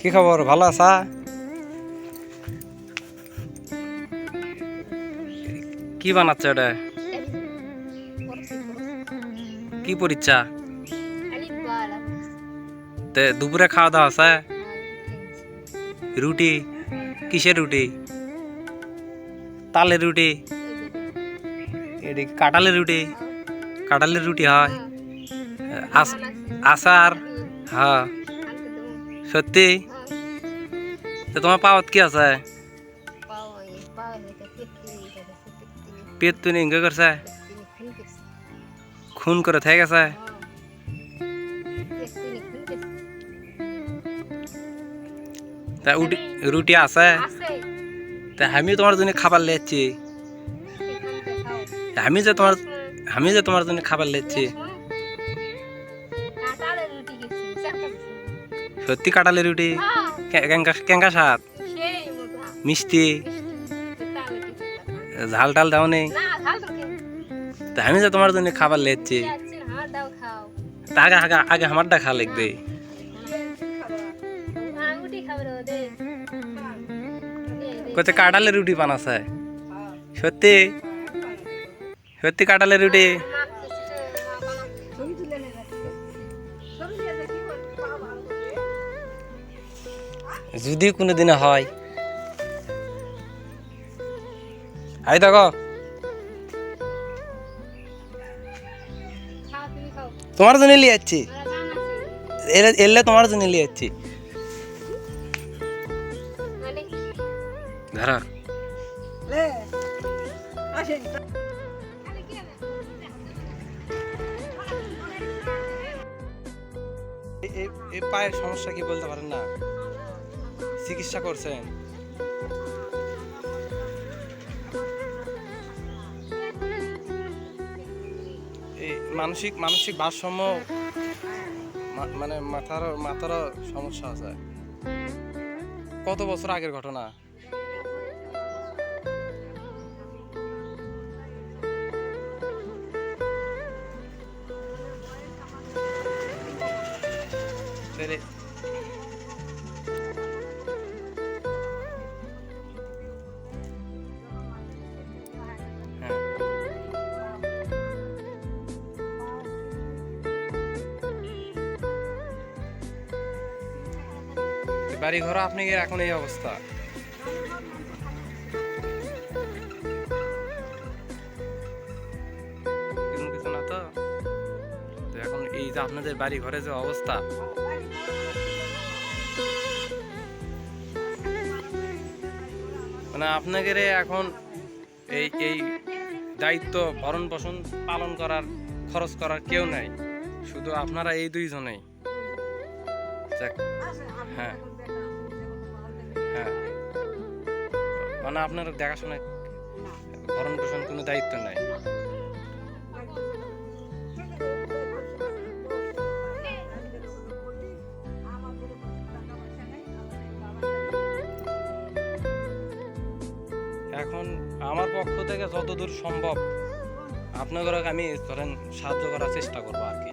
কি খবর, ভালো আছা? কি বানাচ্ছ এটা? কি পরীক্ষা? দুপুরে খাওয়া দাওয়া আছে? রুটি? কিসের রুটি? তালের রুটি? এটি কাঁঠালের রুটি? কাঁঠালের রুটি হয়? আচার? হ্যাঁ। সত্যি? তোমার পাওয়াত কি আছে? পেট তুই ইঙ্গ করছে? খুন করে থেকে গেছে? তা রুটি আছে? তা আমি তোমার জন্য খাবার লেছি। আমি যে তোমার জন্য খাবার লেছি। সত্যি কাঁঠালের রুটি? কেঙ্কা স্বাদ? মিষ্টি? ঝাল টাল দাও নেই? তা আমি যে তোমার জন্য খাবার লেছি। তা আগে আগে আগে আমারটা খা লাগবে। কত কাঁঠালের রুটি বানাছে? সত্যি? সত্যি কাঁঠালের রুটি? যদি কোনোদিনে হয় আই দেখো, তোমার জন্য নিয়ে যাচ্ছি। এলে তোমার জন্য নিয়ে যাচ্ছি। ধরা এই পায়ের সমস্যা কি বলতে পারেন না? চিকিৎসা করছেন? এই মানসিক মানসিক ভারসাম্য মানে মাথার সমস্যা আছে। কত বছর আগের ঘটনা? বাড়ি ঘর আপনি এখন এই অবস্থা। কিছু না তো এখন এই যে আপনাদের বাড়ি ঘরে যে অবস্থা, মানে আপনাদের এখন এই এই দায়িত্ব ভরণ পোষণ পালন করার, খরচ করার কেউ নাই, শুধু আপনারা এই দুইজনেই। হ্যাঁ হ্যাঁ, মানে আপনার দেখাশোনা ভরণ পোষণ কোনো দায়িত্ব নাই। এখন আমার পক্ষ থেকে যতদূর সম্ভব আপনাদের আমি ধরেন সাহায্য করার চেষ্টা করবো আর কি।